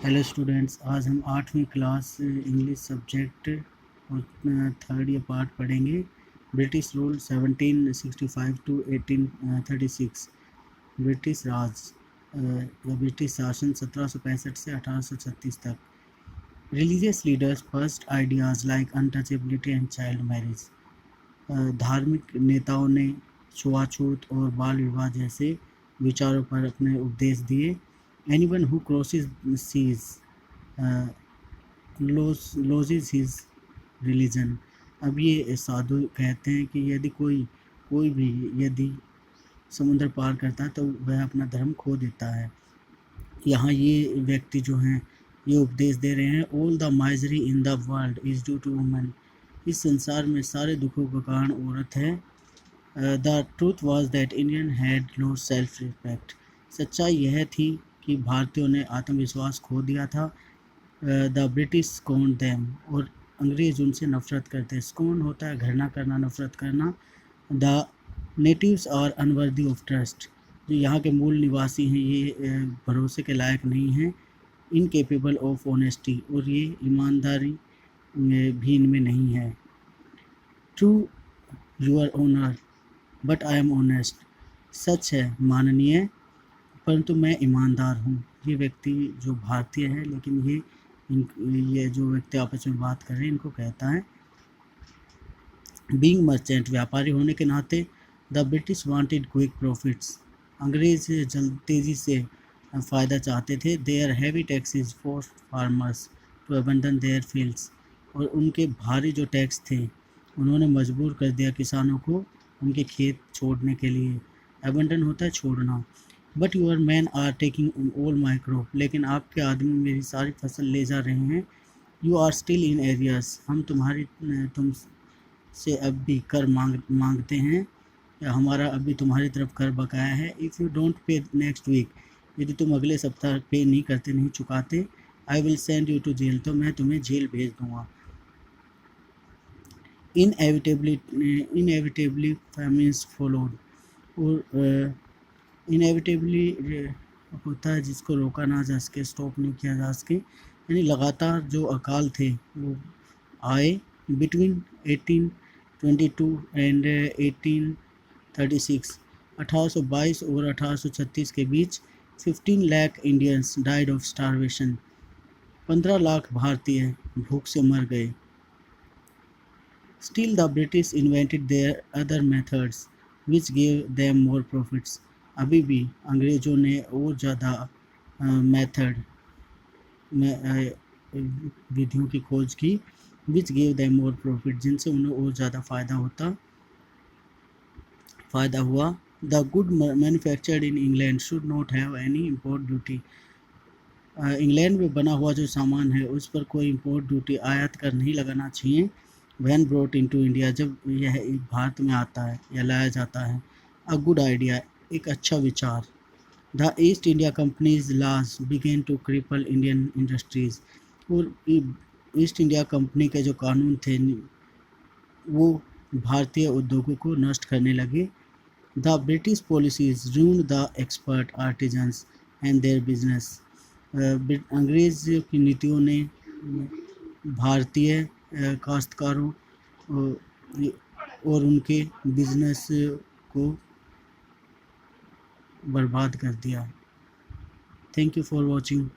Hello students, आज हम 8वीं क्लास इंग्लिश सब्जेक्ट और थर्ड ईयर पार्ट पढ़ेंगे। British rule 1765 to 1836। British Raj या ब्रिटिश शासन 1765 से 1836 तक। Religious leaders first ideas like untouchability and child marriage. धार्मिक नेताओं ने छुआछूत और बाल विवाह जैसे विचारों पर अपने उपदेश दिए। Anyone who crosses seas loses his religion। अब ये साधु कहते हैं कि यदि कोई भी यदि समुद्र पार करता है तो वह अपना धर्म खो देता है। यहाँ ये व्यक्ति जो हैं ये उपदेश दे रहे हैं, all the misery in the world is due to women. इस संसार में सारे दुखों का कारण औरत है। The truth was that Indian had lost self respect. सच्चाई यह थी कि भारतीयों ने आत्मविश्वास खो दिया था। द ब्रिटिश स्कॉन्ड देम, और अंग्रेज़ उनसे नफ़रत करते। स्कॉन होता है घृणा करना, नफ़रत करना। The natives are unworthy of trust. जो यहाँ के मूल निवासी हैं ये भरोसे के लायक नहीं हैं। इनकेपेबल ऑफ ऑनेस्टी, और ये ईमानदारी भी इनमें नहीं है। True your honour but I am honest. सच है माननीय, परंतु मैं ईमानदार हूँ। ये व्यक्ति जो भारतीय है, लेकिन ये जो व्यक्ति आपस में बात कर रहे हैं इनको कहता है। बीइंग मर्चेंट, व्यापारी होने के नाते। The British wanted quick profits, अंग्रेज तेज़ी से फ़ायदा चाहते थे। Their heavy taxes for farmers to abandon their fields, और उनके भारी जो टैक्स थे उन्होंने मजबूर कर दिया किसानों को उनके खेत छोड़ने के लिए। अबंडन होता है छोड़ना। But your men are taking all my crop, लेकिन आपके आदमी मेरी सारी फसल ले जा रहे हैं। You are still in arrears, हम तुमसे अब भी कर मांगते हैं, या हमारा अभी तुम्हारी तरफ कर बकाया है। If you don't pay next week, यदि तुम अगले सप्ताह पे नहीं करते, नहीं चुकाते, I will send you to jail, तो मैं तुम्हें जेल भेज दूँगा। इनएविटेबली फैमिन्स फॉलोड, और इनएविटेबली होता है जिसको रोका ना जा सके, स्टॉप नहीं किया जा सके, यानी लगातार जो अकाल थे वो आए। बिटवीन 1822 एंड 1836, 1822 और 1836 के बीच 15 lakh Indians died of starvation, 15 lakh भारतीय भूख से मर गए। Still the British invented their other methods which gave them more profits। अभी भी अंग्रेज़ों ने और ज़्यादा मेथड विधियों की खोज की, which gave them more profit, जिनसे उन्हें और ज़्यादा फ़ायदा हुआ। The good manufactured in England should not have any import duty। England में बना हुआ जो सामान है उस पर कोई इंपोर्ट ड्यूटी आयात कर नहीं लगाना चाहिए। वैन ब्रोट इनटू इंडिया, जब यह भारत में आता है या लाया जाता है। अ गुड आइडिया, एक अच्छा विचार। The East India company's laws began to cripple Indian industries, और ईस्ट इंडिया कंपनी के जो कानून थे वो भारतीय उद्योगों को नष्ट करने लगे। The British policies ruined the expert artisans and their business. अंग्रेज़ की नीतियों ने भारतीय काश्तकारों और उनके बिजनेस को बर्बाद कर दिया। Thank you for watching.